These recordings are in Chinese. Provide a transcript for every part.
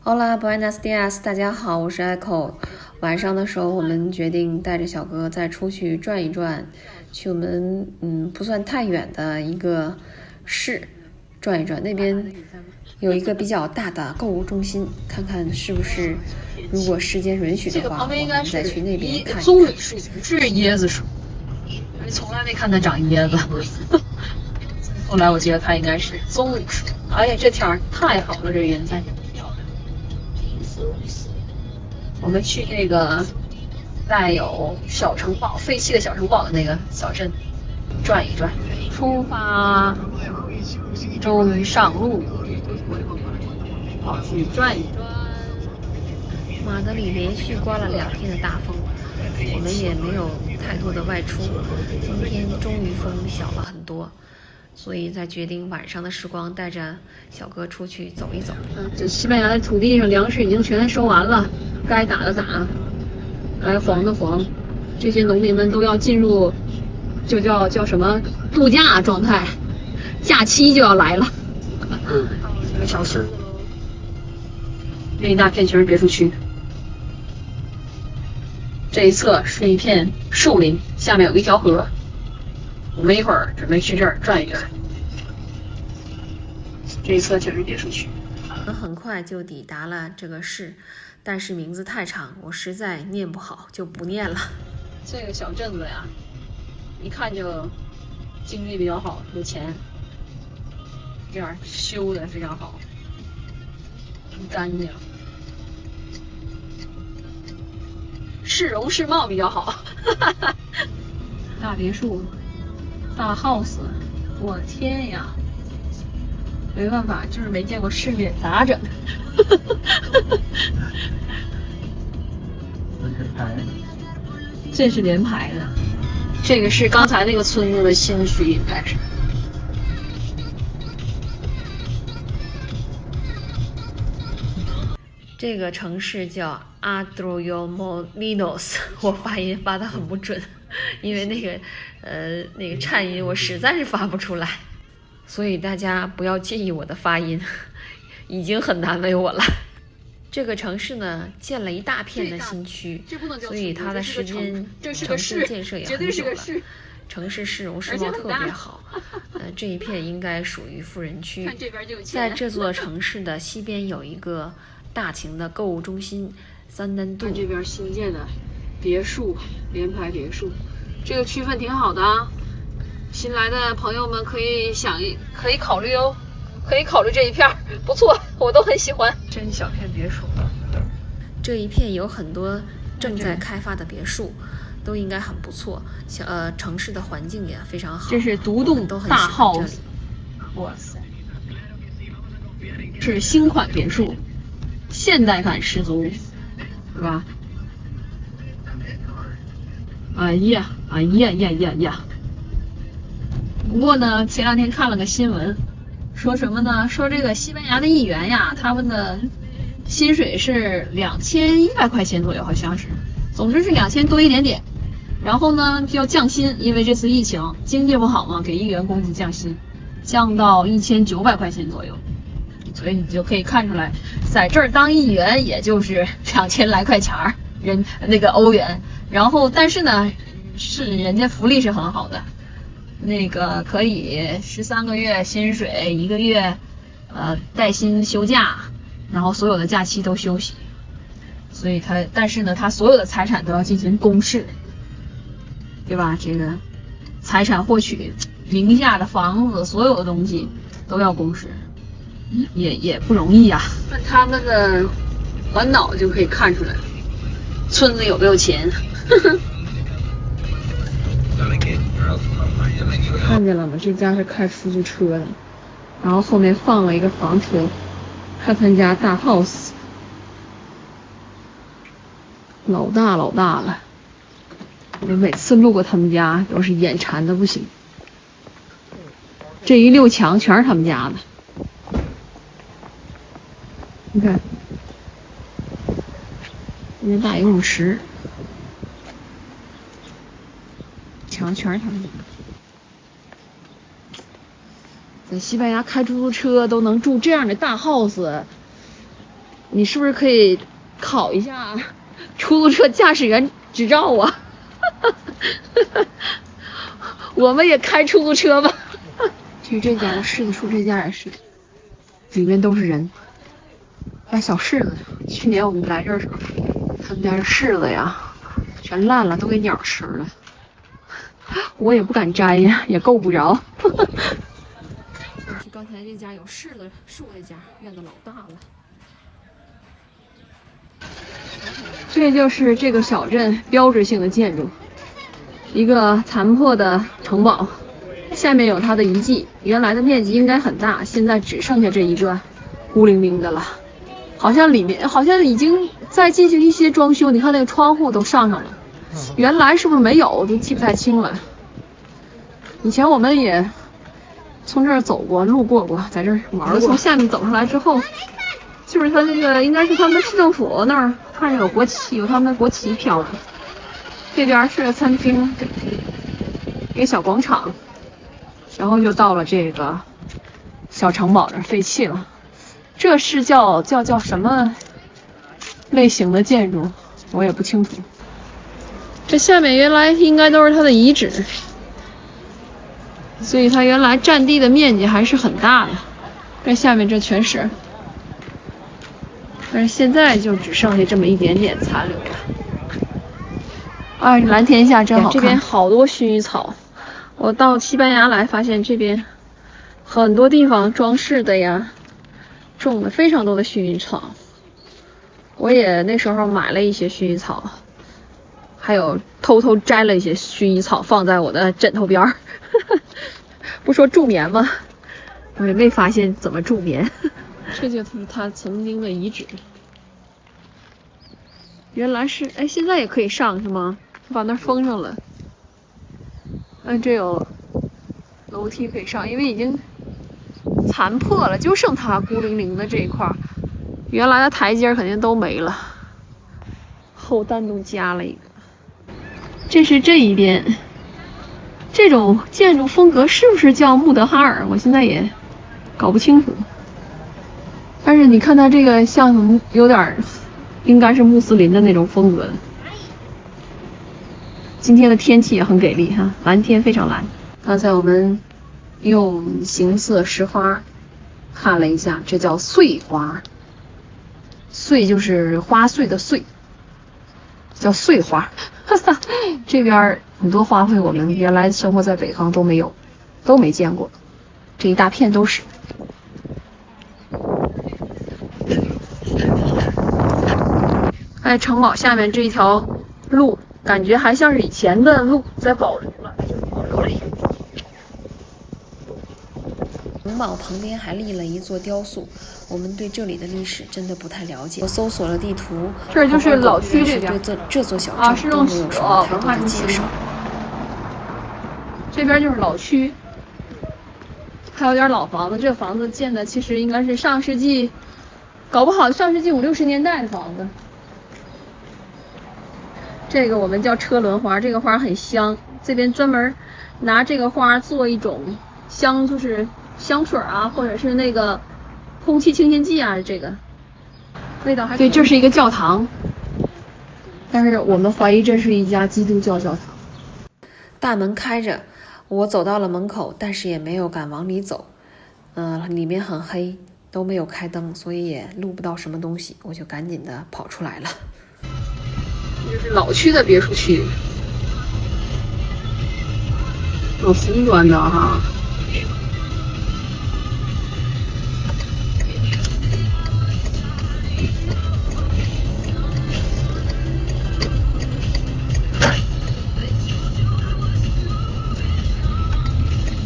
Hola, buenos dias，大家好，我是 Echo。晚上的时候，我们决定带着小哥再出去转一转，去我们不算太远的一个市转一转。那边有一个比较大的购物中心，看看是不是如果时间允许的话，我们再去那边看一看。棕榈树不是椰子树，从来没看它长椰子。后来我记得它应该是棕榈树。哎呀，这天儿太好了，这云彩。我们去那个带有小城堡、废弃的小城堡的那个小镇转一转。出发，终于上路，好去转一转。马德里连续刮了2天的大风，我们也没有太多的外出。今天终于风小了很多，所以在决定晚上的时光带着小哥出去走一走。这西班牙的土地上粮食已经全收完了，该打的打，该黄的黄，这些农民们都要进入就叫什么度假状态，假期就要来了。1个小时，这一大片全是别墅区。这一侧是一片树林，下面有一条河。我们一会儿准备去这儿转一转。这一侧全是别墅区。很快就抵达了这个市，但是名字太长，我实在念不好，就不念了。这个小镇子呀，一看就经济比较好，有钱，这样修的非常好，很干净，市容市貌比较好。大别墅，大 house， 我天呀！没办法，就是没见过世面，咋整？这是连排的，这个是刚才那个村子的新区，应该是。这个城市叫 Arroyomolinos， 我发音发得很不准，因为那个颤音我实在是发不出来，所以大家不要介意我的发音，已经很难为我了。这个城市呢，建了一大片的新区，所以它的城市建设也很久了。城市市容市貌特别好，这一片应该属于富人区。在这座城市的西边有一个大型的购物中心三丹杜。这边新建的别墅，联排别墅，这个区分挺好的啊。新来的朋友们可以考虑哦。可以考虑这一片，不错，我都很喜欢。真小片别墅，这一片有很多正在开发的别墅，都应该很不错。城市的环境也非常好。这是独栋大 house， 哇塞，是新款别墅，现代感十足，是吧？哎呀！不过呢，前2天看了个新闻。说什么呢？说这个西班牙的议员呀，他们的薪水是2100块钱左右，好像是，总之是2000多一点点。然后呢，就要降薪，因为这次疫情经济不好嘛，给议员工资降薪，降到1900块钱左右。所以你就可以看出来，在这儿当议员也就是2000来块钱欧元。然后，但是呢，是人家福利是很好的。那个可以13个月薪水，1个月带薪休假，然后所有的假期都休息，所以但是呢，他所有的财产都要进行公示，对吧？这个财产获取，名下的房子，所有的东西都要公示，也不容易啊。看他们的烦恼就可以看出来，村子有没有钱。看见了吗？这家是开出租车的，然后后面放了一个房车，看他家大 house， 老大了。我每次路过他们家都是眼馋的不行，这一溜墙全是他们家的。你看，这大游泳池，墙全是他们家。在西班牙开出租车都能住这样的大 house，你是不是可以考一下出租车驾驶员执照啊？我们也开出租车吧。其实这家的柿子树，这家也是，里面都是人。还小柿子，去年我们来这儿的时候，他们家的柿子呀，全烂了，都给鸟吃了。我也不敢摘呀，也够不着。是刚才这家有柿子树那家，院子老大了。这就是这个小镇标志性的建筑，一个残破的城堡，下面有它的遗迹。原来的面积应该很大，现在只剩下这一个孤零零的了。好像里面好像已经在进行一些装修，你看那个窗户都上了，原来是不是没有？我都记不太清了。以前我们也从这儿走过，路过过，在这儿玩过。从下面走上来之后，就是他那个应该是他们市政府那儿，看着有国旗，有他们的国旗飘着。这边是餐厅，一个小广场，然后就到了这个小城堡这儿，废弃了。这是叫什么类型的建筑，我也不清楚。这下面原来应该都是它的遗址，所以它原来占地的面积还是很大的。这下面这全是，但是现在就只剩下这么一点点残留了。啊，蓝天下真好看。这边好多薰衣草，我到西班牙来发现这边很多地方装饰的呀，种了非常多的薰衣草。我也那时候买了一些薰衣草，还有偷偷摘了一些薰衣草放在我的枕头边儿。不说助眠吗？我也没发现怎么助眠。这就是他曾经的遗址。原来是，哎，现在也可以上是吗？把那儿封上了。这有楼梯可以上，因为已经残破了，就剩它孤零零的这一块，原来的台阶肯定都没了，后单独加了一个。这是这一边，这种建筑风格是不是叫穆德哈尔？我现在也搞不清楚。但是你看它这个像有点，应该是穆斯林的那种风格的。今天的天气也很给力哈，蓝天非常蓝。刚才我们用形色石花看了一下，这叫穗花，穗就是花穗的穗，叫穗花。这边很多花卉我们原来生活在北方都没有，都没见过，这一大片都是。在城堡下面这一条路，感觉还像是以前的路在保留了，保留了一点。城堡旁边还立了一座雕塑，我们对这里的历史真的不太了解。我搜索了地图，这就是老区这边，对这座小镇都没有什么太多的介绍。这边就是老区，还有点老房子。这房子建的其实应该是上世纪，搞不好上世纪50、60年代的房子。这个我们叫车轮花，这个花很香，这边专门拿这个花做一种香，就是香水啊，或者是那个空气清新剂啊，这个味道还对。这是一个教堂，但是我们怀疑这是一家基督教教堂。大门开着，我走到了门口，但是也没有敢往里走。里面很黑，都没有开灯，所以也录不到什么东西，我就赶紧的跑出来了。这是老区的别墅区，有红砖的哈。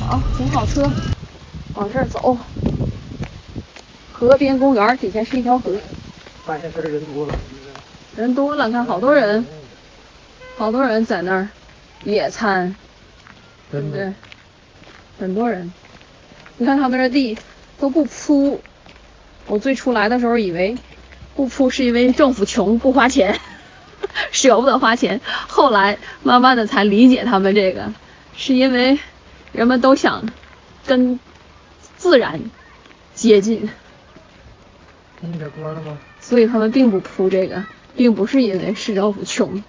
好，停好车，往这儿走。河边公园底下是一条河。发现这儿人多了。人多了，看好多人，好多人在那儿野餐，对不对？很多人，你看他们这地都不铺。我最初来的时候以为不铺是因为政府穷不花钱，舍不得花钱。后来慢慢的才理解他们这个，是因为人们都想跟自然接近。听着歌了吗？所以他们并不铺这个，并不是因为市政府穷，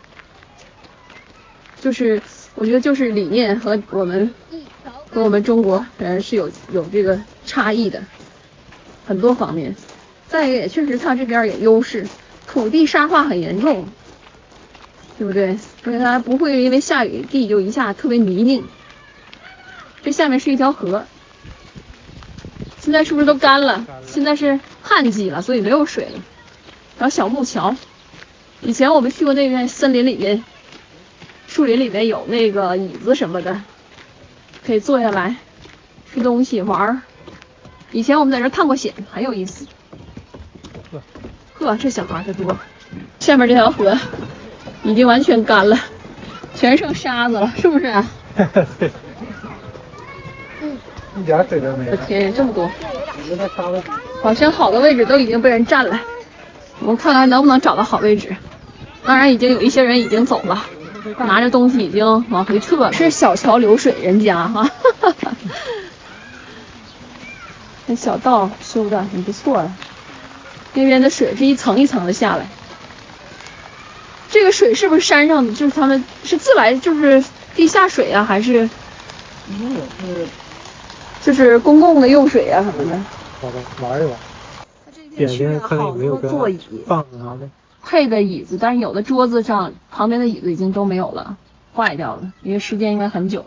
就是我觉得就是理念和我们中国人是有这个差异的，很多方面。再一个也确实它这边有优势，土地沙化很严重，对不对？所以它不会因为下雨地就一下特别泥泞。这下面是一条河，现在是不是都干了？现在是旱季了，所以没有水了。然后小木桥，以前我们去过那边森林里面，树林里面有那个椅子什么的，可以坐下来吃东西玩儿。以前我们在这探过险，很有意思。呵，这小孩可多。下面这条河已经完全干了，全剩沙子了，是不是啊？一点水都没有。我天，这么多！你看沙子，好像好的位置都已经被人占了，我们看看能不能找到好位置。当然，已经有一些人已经走了，拿着东西已经往回撤了。是小桥流水人家哈，那小道修的很不错啊。那边的水是一层一层的下来。这个水是不是山上的？就是他们是自来，就是地下水啊，还是应该也是就是公共的用水啊什么的？好的，玩一玩。点点看有没有个座椅棒子啥的。配的椅子，但是有的桌子上旁边的椅子已经都没有了，坏掉了，因为时间应该很久。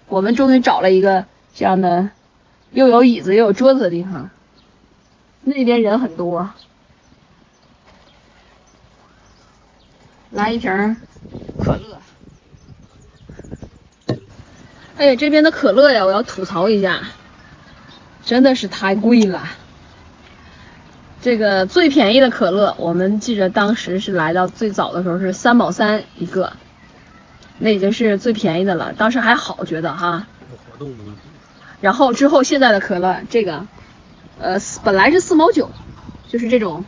我们终于找了一个这样的又有椅子又有桌子的地方。那边人很多，来一瓶可乐。哎呀，这边的可乐呀，我要吐槽一下，真的是太贵了。这个最便宜的可乐，我们记着当时是来到最早的时候是3毛3一个，那已经是最便宜的了，当时还好觉得哈。有活动的吗？然后之后现在的可乐，这个本来是4毛9，就是这种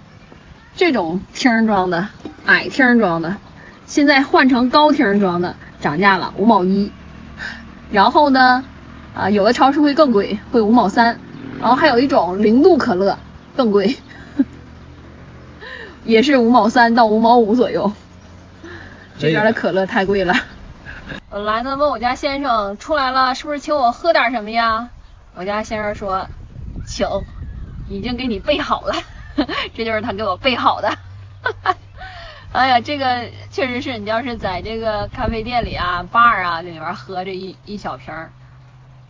听装的矮听装的，现在换成高听装的涨价了5毛1。然后呢有的超市会更贵，会5毛3，然后还有一种0度可乐更贵，也是5毛3到5毛5左右。这边的可乐太贵了。本来呢问我家先生出来了是不是请我喝点什么呀？我家先生说请，已经给你备好了。这就是他给我备好的。哎呀，这个确实是你要是在这个咖啡店里啊 bar 啊这里边喝这一小瓶，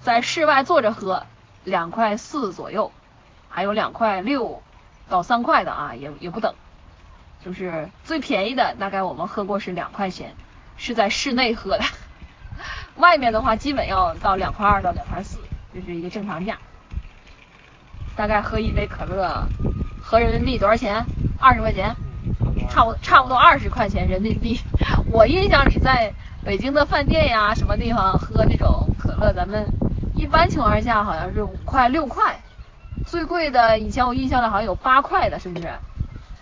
在室外坐着喝2块4左右，还有2块6到3块的啊，也不等。就是最便宜的大概我们喝过是2块钱，是在室内喝的。外面的话基本要到2块2到2块4，这是一个正常价。大概喝一杯可乐合人民币多少钱？20块钱，差不多20块钱人民币。我印象里在北京的饭店呀什么地方喝这种可乐，咱们一般情况下好像是5块6块，最贵的以前我印象里好像有8块的，是不是？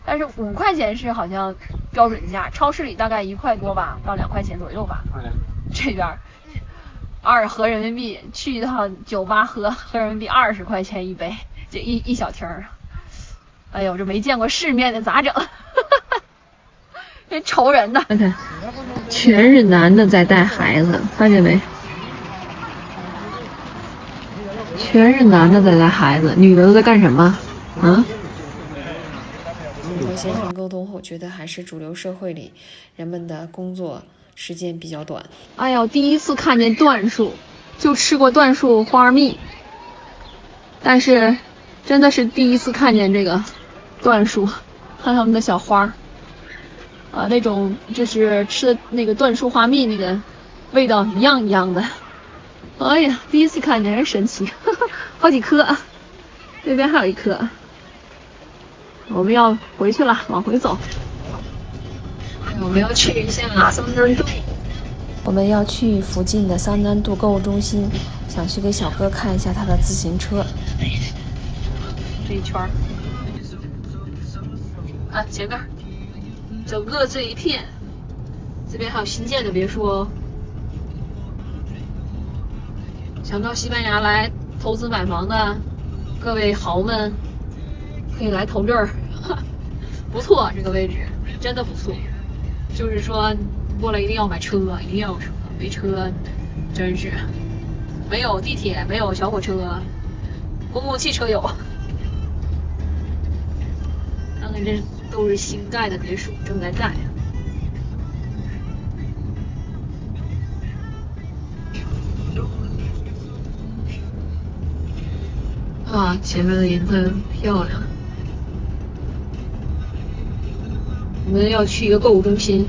但是5块钱是好像标准价，超市里大概1块多吧，到2块钱左右吧。这边合人民币，去一趟酒吧合人民币20块钱一杯，这一小听儿。哎呦，这没见过世面的咋整？这愁人的。看看，全是男的在带孩子，看见没？全是男的在带孩子，女的都在干什么？啊？和先生沟通后，觉得还是主流社会里人们的工作时间比较短。哎呀，我第一次看见椴树，就吃过椴树花蜜，但是真的是第一次看见这个椴树，看它们的小花啊，那种就是吃的那个椴树花蜜那个味道一样一样的。哎呀，第一次看见，真神奇，好几棵，这边还有一棵。我们要回去了，往回走。我们要去一下桑南渡。我们要去附近的桑南渡购物中心，想去给小哥看一下他的自行车。这一圈啊，前面整个这一片，这边还有新建的别墅哦。想到西班牙来投资买房的各位豪们，可以来投这儿。不错，这个位置真的不错。就是说过来一定要买车，一定要有车，没车真是没有地铁，没有小火车，公共汽车有。看看这都是新盖的别墅，正在盖。啊，前面的银很漂亮。我们要去一个购物中心，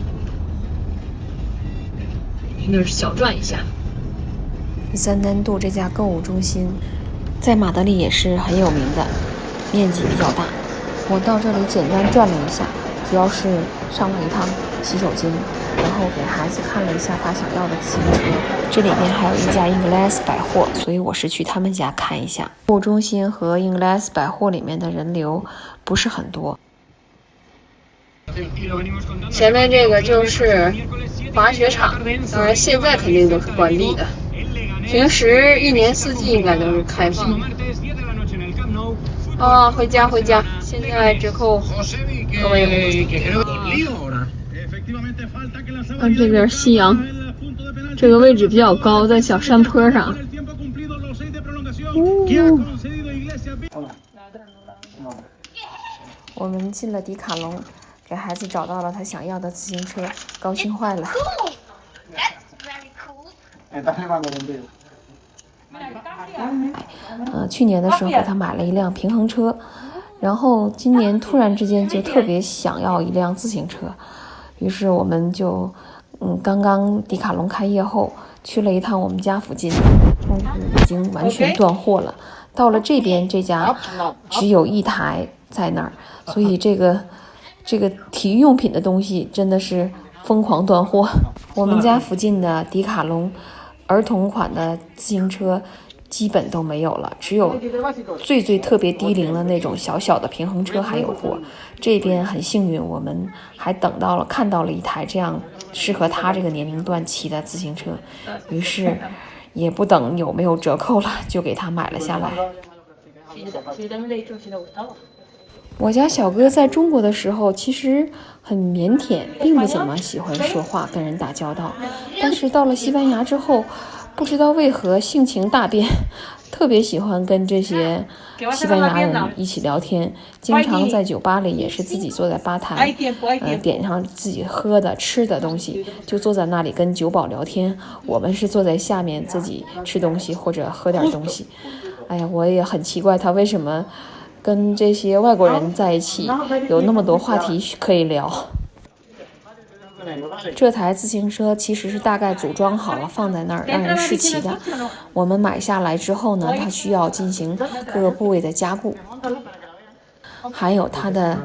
那是小转一下。第三南渡这家购物中心，在马德里也是很有名的，面积比较大。我到这里简单转了一下，主要是上了一趟洗手间，然后给孩子看了一下他想要的自行车。这里边还有一家 Ingles 百货，所以我是去他们家看一下。购物中心和 Ingles 百货里面的人流不是很多。前面这个就是滑雪场，当然现在肯定都是关闭的，平时一年四季应该都是开放的。啊，回家，现在折扣都没有。看这边夕阳，这个位置比较高，在小山坡上。我们进了迪卡侬，给孩子找到了他想要的自行车，高兴坏了。去年的时候给他买了一辆平衡车，然后今年突然之间就特别想要一辆自行车，于是我们就刚刚迪卡侬开业后去了一趟我们家附近，但是已经完全断货了。到了这边这家只有一台在那儿，所以这个体育用品的东西真的是疯狂断货。我们家附近的迪卡侬儿童款的自行车基本都没有了，只有最特别低龄的那种小小的平衡车还有货。这边很幸运，我们还看到了一台这样适合他这个年龄段骑的自行车，于是也不等有没有折扣了，就给他买了下来。我家小哥在中国的时候其实很腼腆，并不怎么喜欢说话跟人打交道，但是到了西班牙之后，不知道为何性情大变，特别喜欢跟这些西班牙人一起聊天，经常在酒吧里也是自己坐在吧台，点上自己喝的吃的东西，就坐在那里跟酒保聊天，我们是坐在下面自己吃东西或者喝点东西。哎呀，我也很奇怪他为什么跟这些外国人在一起有那么多话题可以聊。这台自行车其实是大概组装好了放在那儿让人试骑的，我们买下来之后呢，它需要进行各个部位的加固，还有它的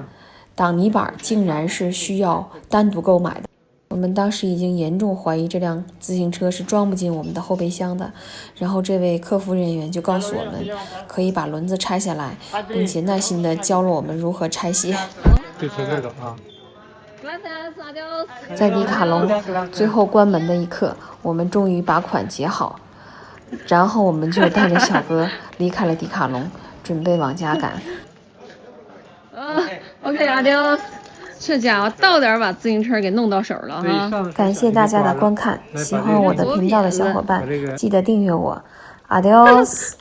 挡泥板竟然是需要单独购买的。我们当时已经严重怀疑这辆自行车是装不进我们的后备箱的，然后这位客服人员就告诉我们可以把轮子拆下来，并且耐心地教了我们如何拆卸。就是这个啊。在迪卡侬最后关门的一刻，我们终于把款结好，然后我们就带着小哥离开了迪卡侬，准备往家赶。OK， 阿丢。这家伙到点把自行车给弄到手了哈！感谢大家的观看，喜欢我的频道的小伙伴记得订阅我。Adios。